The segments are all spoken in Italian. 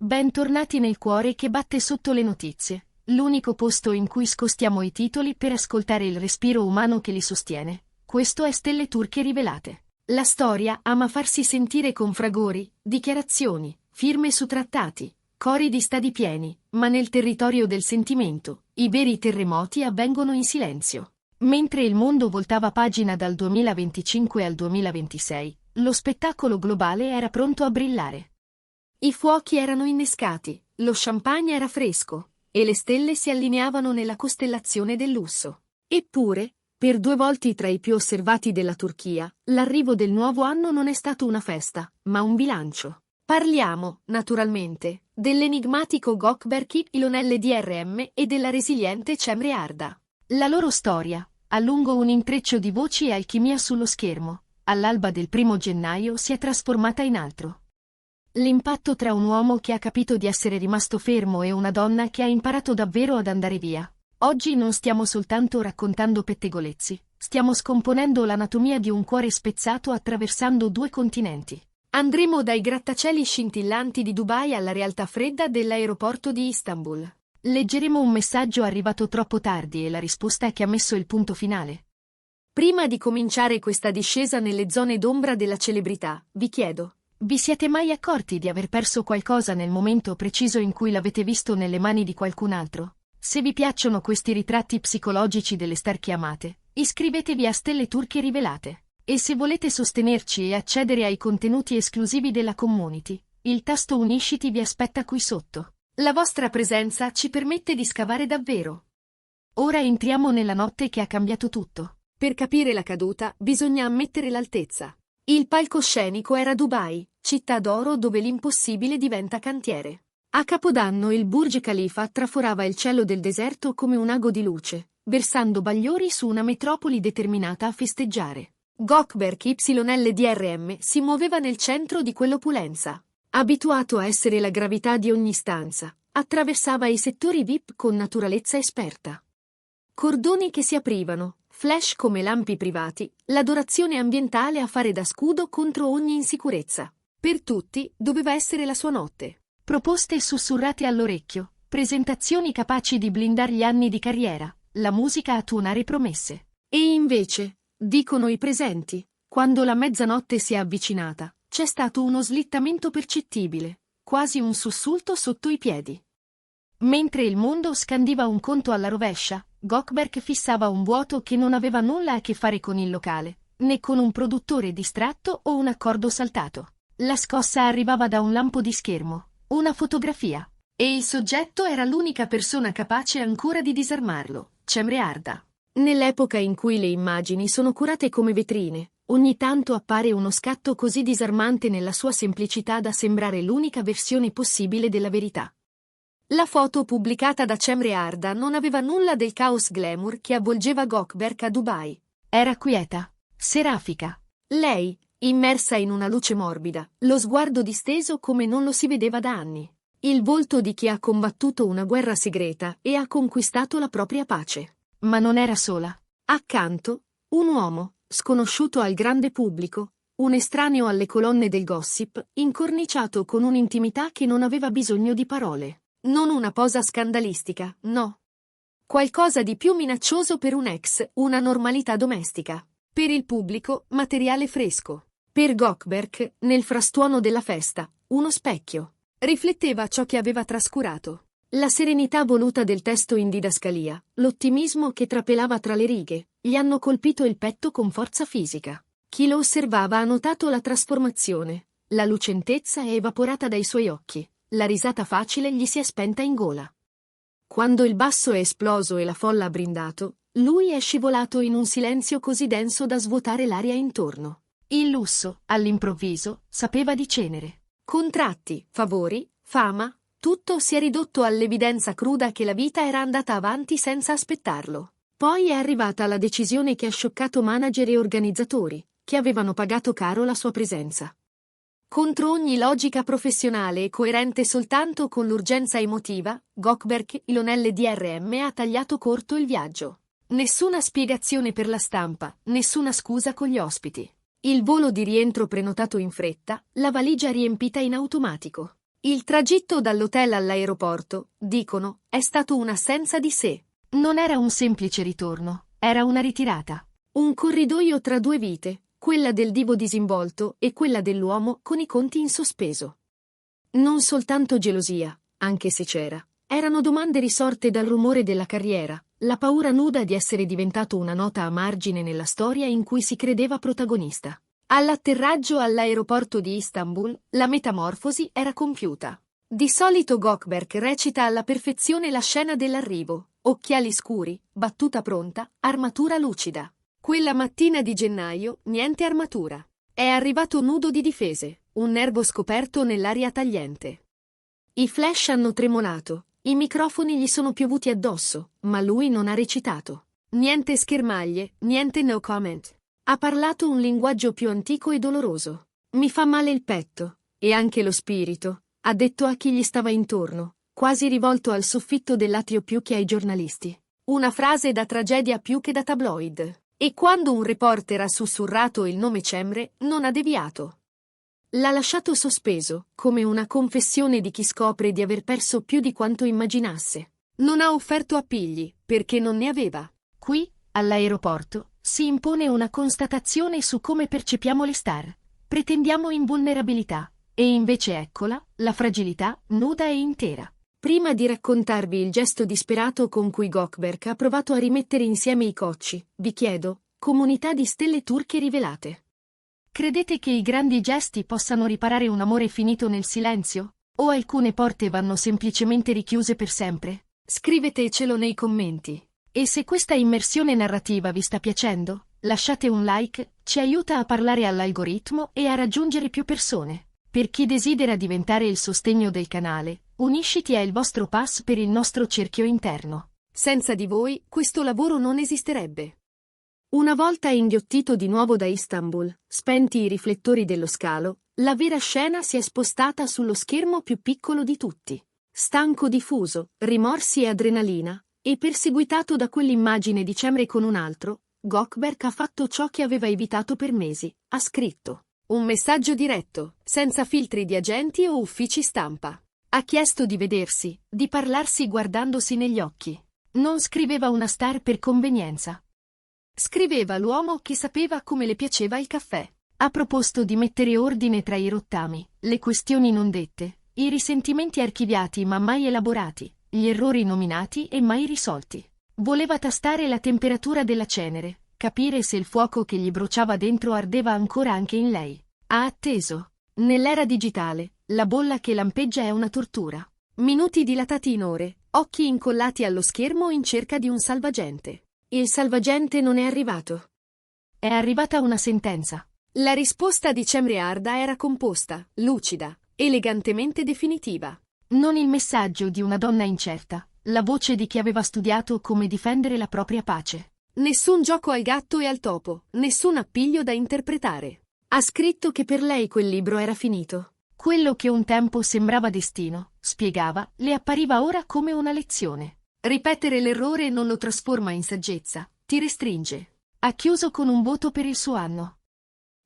Bentornati nel cuore che batte sotto le notizie, l'unico posto in cui scostiamo i titoli per ascoltare il respiro umano che li sostiene. Questo è Stelle Turche Rivelate. La storia ama farsi sentire con fragori, dichiarazioni, firme su trattati, cori di stadi pieni, ma nel territorio del sentimento, i veri terremoti avvengono in silenzio. Mentre il mondo voltava pagina dal 2025 al 2026, lo spettacolo globale era pronto a brillare. I fuochi erano innescati, lo champagne era fresco, e le stelle si allineavano nella costellazione del lusso. Eppure, per 2 volti tra i più osservati della Turchia, l'arrivo del nuovo anno non è stato una festa, ma un bilancio. Parliamo, naturalmente, dell'enigmatico Gökberk Ilhanlı DRM e della resiliente Cemre Arda. La loro storia, a lungo un intreccio di voci e alchimia sullo schermo, all'alba del 1° gennaio si è trasformata in altro. L'impatto tra un uomo che ha capito di essere rimasto fermo e una donna che ha imparato davvero ad andare via. Oggi non stiamo soltanto raccontando pettegolezzi, stiamo scomponendo l'anatomia di un cuore spezzato attraversando 2 continenti. Andremo dai grattacieli scintillanti di Dubai alla realtà fredda dell'aeroporto di Istanbul. Leggeremo un messaggio arrivato troppo tardi e la risposta che ha messo il punto finale. Prima di cominciare questa discesa nelle zone d'ombra della celebrità, vi chiedo: vi siete mai accorti di aver perso qualcosa nel momento preciso in cui l'avete visto nelle mani di qualcun altro? Se vi piacciono questi ritratti psicologici delle star che amate, iscrivetevi a Stelle Turche Rivelate. E se volete sostenerci e accedere ai contenuti esclusivi della community, il tasto Unisciti vi aspetta qui sotto. La vostra presenza ci permette di scavare davvero. Ora entriamo nella notte che ha cambiato tutto. Per capire la caduta, bisogna ammettere l'altezza. Il palcoscenico era Dubai, città d'oro dove l'impossibile diventa cantiere. A Capodanno il Burj Khalifa traforava il cielo del deserto come un ago di luce, versando bagliori su una metropoli determinata a festeggiare. Gökberk Yl DRM si muoveva nel centro di quell'opulenza. Abituato a essere la gravità di ogni stanza, attraversava i settori VIP con naturalezza esperta. Cordoni che si aprivano, flash come lampi privati, l'adorazione ambientale a fare da scudo contro ogni insicurezza. Per tutti doveva essere la sua notte. Proposte sussurrate all'orecchio, presentazioni capaci di blindare gli anni di carriera, la musica a tuonare promesse. E invece, dicono i presenti, quando la mezzanotte si è avvicinata, c'è stato uno slittamento percettibile, quasi un sussulto sotto i piedi. Mentre il mondo scandiva un conto alla rovescia, Gökberk fissava un vuoto che non aveva nulla a che fare con il locale, né con un produttore distratto o un accordo saltato. La scossa arrivava da un lampo di schermo, una fotografia, e il soggetto era l'unica persona capace ancora di disarmarlo, Cemre Arda. Nell'epoca in cui le immagini sono curate come vetrine, ogni tanto appare uno scatto così disarmante nella sua semplicità da sembrare l'unica versione possibile della verità. La foto pubblicata da Cemre Arda non aveva nulla del caos glamour che avvolgeva Gökberk a Dubai. Era quieta, serafica. Lei, immersa in una luce morbida, lo sguardo disteso come non lo si vedeva da anni. Il volto di chi ha combattuto una guerra segreta e ha conquistato la propria pace. Ma non era sola. Accanto, un uomo, sconosciuto al grande pubblico, un estraneo alle colonne del gossip, incorniciato con un'intimità che non aveva bisogno di parole. Non una posa scandalistica, no. Qualcosa di più minaccioso per un ex, una normalità domestica. Per il pubblico, materiale fresco. Per Gökberk, nel frastuono della festa, uno specchio. Rifletteva ciò che aveva trascurato. La serenità voluta del testo in didascalia, l'ottimismo che trapelava tra le righe, gli hanno colpito il petto con forza fisica. Chi lo osservava ha notato la trasformazione. La lucentezza è evaporata dai suoi occhi. La risata facile gli si è spenta in gola. Quando il basso è esploso e la folla ha brindato, lui è scivolato in un silenzio così denso da svuotare l'aria intorno. Il lusso, all'improvviso, sapeva di cenere. Contratti, favori, fama, tutto si è ridotto all'evidenza cruda che la vita era andata avanti senza aspettarlo. Poi è arrivata la decisione che ha scioccato manager e organizzatori, che avevano pagato caro la sua presenza. Contro ogni logica professionale e coerente soltanto con l'urgenza emotiva, Gökberk Ilhanlı DRM ha tagliato corto il viaggio. Nessuna spiegazione per la stampa, nessuna scusa con gli ospiti. Il volo di rientro prenotato in fretta, la valigia riempita in automatico. Il tragitto dall'hotel all'aeroporto, dicono, è stato un'assenza di sé. Non era un semplice ritorno, era una ritirata. Un corridoio tra due vite, quella del divo disinvolto e quella dell'uomo con i conti in sospeso. Non soltanto gelosia, anche se c'era. Erano domande risorte dal rumore della carriera, la paura nuda di essere diventato una nota a margine nella storia in cui si credeva protagonista. All'atterraggio all'aeroporto di Istanbul, la metamorfosi era compiuta. Di solito Gökberk recita alla perfezione la scena dell'arrivo, occhiali scuri, battuta pronta, armatura lucida. Quella mattina di gennaio, niente armatura. È arrivato nudo di difese, un nervo scoperto nell'aria tagliente. I flash hanno tremolato, i microfoni gli sono piovuti addosso, ma lui non ha recitato. Niente schermaglie, niente no comment. Ha parlato un linguaggio più antico e doloroso. Mi fa male il petto, e anche lo spirito, ha detto a chi gli stava intorno, quasi rivolto al soffitto dell'atrio più che ai giornalisti. Una frase da tragedia più che da tabloid. E quando un reporter ha sussurrato il nome Cemre, non ha deviato. L'ha lasciato sospeso, come una confessione di chi scopre di aver perso più di quanto immaginasse. Non ha offerto appigli, perché non ne aveva. Qui, all'aeroporto, si impone una constatazione su come percepiamo le star. Pretendiamo invulnerabilità, e invece eccola, la fragilità, nuda e intera. Prima di raccontarvi il gesto disperato con cui Gökberk ha provato a rimettere insieme i cocci, vi chiedo, comunità di stelle turche rivelate. Credete che i grandi gesti possano riparare un amore finito nel silenzio? O alcune porte vanno semplicemente richiuse per sempre? Scrivetecelo nei commenti. E se questa immersione narrativa vi sta piacendo, lasciate un like, ci aiuta a parlare all'algoritmo e a raggiungere più persone. Per chi desidera diventare il sostegno del canale, Unisciti è il vostro pass per il nostro cerchio interno. Senza di voi, questo lavoro non esisterebbe. Una volta inghiottito di nuovo da Istanbul, spenti i riflettori dello scalo, la vera scena si è spostata sullo schermo più piccolo di tutti. Stanco diffuso, rimorsi e adrenalina, e perseguitato da quell'immagine di Cemre con un altro, Gökberk ha fatto ciò che aveva evitato per mesi, ha scritto. Un messaggio diretto, senza filtri di agenti o uffici stampa. Ha chiesto di vedersi, di parlarsi guardandosi negli occhi. Non scriveva una star per convenienza. Scriveva l'uomo che sapeva come le piaceva il caffè. Ha proposto di mettere ordine tra i rottami, le questioni non dette, i risentimenti archiviati ma mai elaborati, gli errori nominati e mai risolti. Voleva tastare la temperatura della cenere, capire se il fuoco che gli bruciava dentro ardeva ancora anche in lei. Ha atteso. Nell'era digitale, la bolla che lampeggia è una tortura. Minuti dilatati in ore, occhi incollati allo schermo in cerca di un salvagente. Il salvagente non è arrivato. È arrivata una sentenza. La risposta di Cemre Arda era composta, lucida, elegantemente definitiva. Non il messaggio di una donna incerta, la voce di chi aveva studiato come difendere la propria pace. Nessun gioco al gatto e al topo, nessun appiglio da interpretare. Ha scritto che per lei quel libro era finito. Quello che un tempo sembrava destino, spiegava, le appariva ora come una lezione. Ripetere l'errore non lo trasforma in saggezza, ti restringe. Ha chiuso con un voto per il suo anno.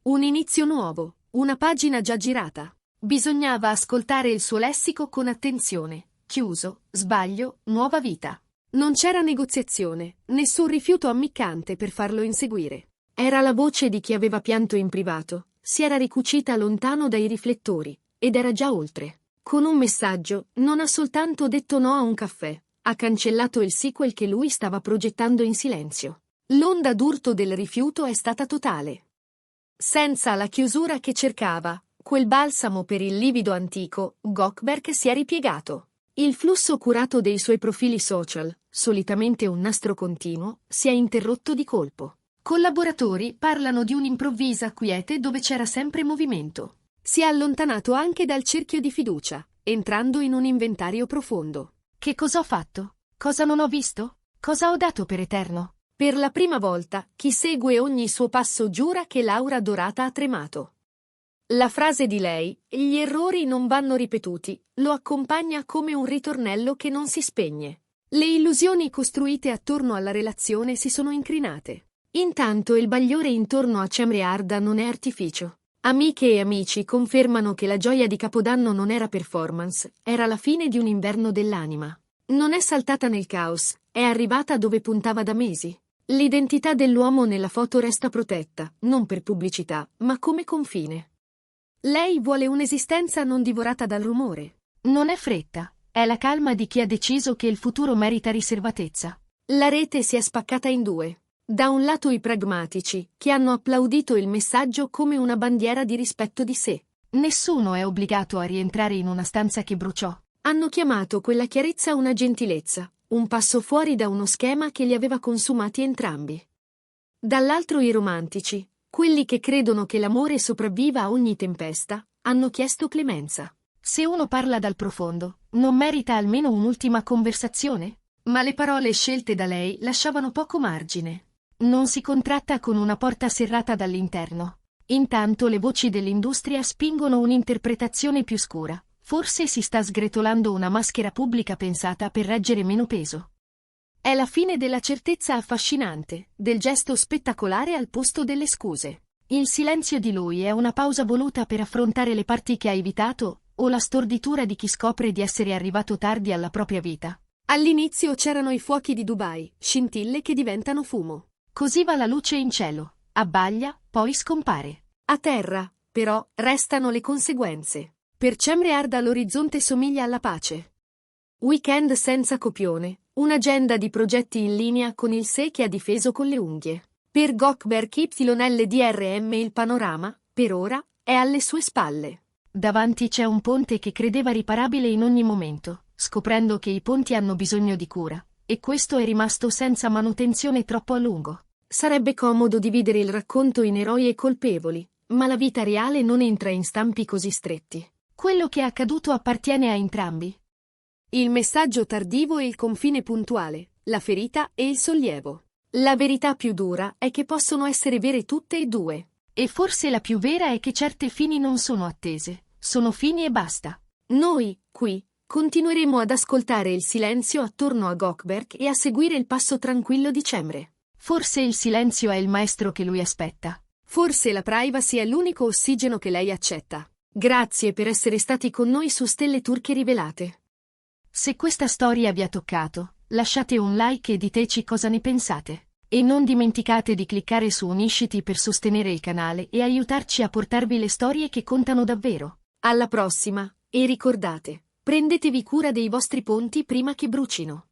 Un inizio nuovo, una pagina già girata. Bisognava ascoltare il suo lessico con attenzione. Chiuso, sbaglio, nuova vita. Non c'era negoziazione, nessun rifiuto ammiccante per farlo inseguire. Era la voce di chi aveva pianto in privato, si era ricucita lontano dai riflettori, ed era già oltre. Con un messaggio, non ha soltanto detto no a un caffè, ha cancellato il sequel che lui stava progettando in silenzio. L'onda d'urto del rifiuto è stata totale. Senza la chiusura che cercava, quel balsamo per il livido antico, Gökberk si è ripiegato. Il flusso curato dei suoi profili social, solitamente un nastro continuo, si è interrotto di colpo. Collaboratori parlano di un'improvvisa quiete dove c'era sempre movimento. Si è allontanato anche dal cerchio di fiducia, entrando in un inventario profondo. Che cosa ho fatto? Cosa non ho visto? Cosa ho dato per eterno? Per la prima volta, chi segue ogni suo passo giura che l'aura dorata ha tremato. La frase di lei, gli errori non vanno ripetuti, lo accompagna come un ritornello che non si spegne. Le illusioni costruite attorno alla relazione si sono incrinate. Intanto il bagliore intorno a Cemre Arda non è artificio. Amiche e amici confermano che la gioia di Capodanno non era performance, era la fine di un inverno dell'anima. Non è saltata nel caos, è arrivata dove puntava da mesi. L'identità dell'uomo nella foto resta protetta, non per pubblicità, ma come confine. Lei vuole un'esistenza non divorata dal rumore. Non è fretta, è la calma di chi ha deciso che il futuro merita riservatezza. La rete si è spaccata in due. Da un lato i pragmatici, che hanno applaudito il messaggio come una bandiera di rispetto di sé. Nessuno è obbligato a rientrare in una stanza che bruciò. Hanno chiamato quella chiarezza una gentilezza, un passo fuori da uno schema che li aveva consumati entrambi. Dall'altro i romantici, quelli che credono che l'amore sopravviva a ogni tempesta, hanno chiesto clemenza. Se uno parla dal profondo, non merita almeno un'ultima conversazione? Ma le parole scelte da lei lasciavano poco margine. Non si contratta con una porta serrata dall'interno. Intanto le voci dell'industria spingono un'interpretazione più scura. Forse si sta sgretolando una maschera pubblica pensata per reggere meno peso. È la fine della certezza affascinante, del gesto spettacolare al posto delle scuse. Il silenzio di lui è una pausa voluta per affrontare le parti che ha evitato, o la storditura di chi scopre di essere arrivato tardi alla propria vita. All'inizio c'erano i fuochi di Dubai, scintille che diventano fumo. Così va la luce in cielo, abbaglia, poi scompare. A terra, però, restano le conseguenze. Per Cemre Arda l'orizzonte somiglia alla pace. Weekend senza copione, un'agenda di progetti in linea con il sé che ha difeso con le unghie. Per Gökberk YLDRM il panorama, per ora, è alle sue spalle. Davanti c'è un ponte che credeva riparabile in ogni momento, scoprendo che i ponti hanno bisogno di cura, e questo è rimasto senza manutenzione troppo a lungo. Sarebbe comodo dividere il racconto in eroi e colpevoli, ma la vita reale non entra in stampi così stretti. Quello che è accaduto appartiene a entrambi. Il messaggio tardivo e il confine puntuale, la ferita e il sollievo. La verità più dura è che possono essere vere tutte e due. E forse la più vera è che certe fini non sono attese, sono fini e basta. Noi, qui, continueremo ad ascoltare il silenzio attorno a Gökberk e a seguire il passo tranquillo di Cemre. Forse il silenzio è il maestro che lui aspetta. Forse la privacy è l'unico ossigeno che lei accetta. Grazie per essere stati con noi su Stelle Turche Rivelate. Se questa storia vi ha toccato, lasciate un like e diteci cosa ne pensate. E non dimenticate di cliccare su Unisciti per sostenere il canale e aiutarci a portarvi le storie che contano davvero. Alla prossima, e ricordate, prendetevi cura dei vostri ponti prima che brucino.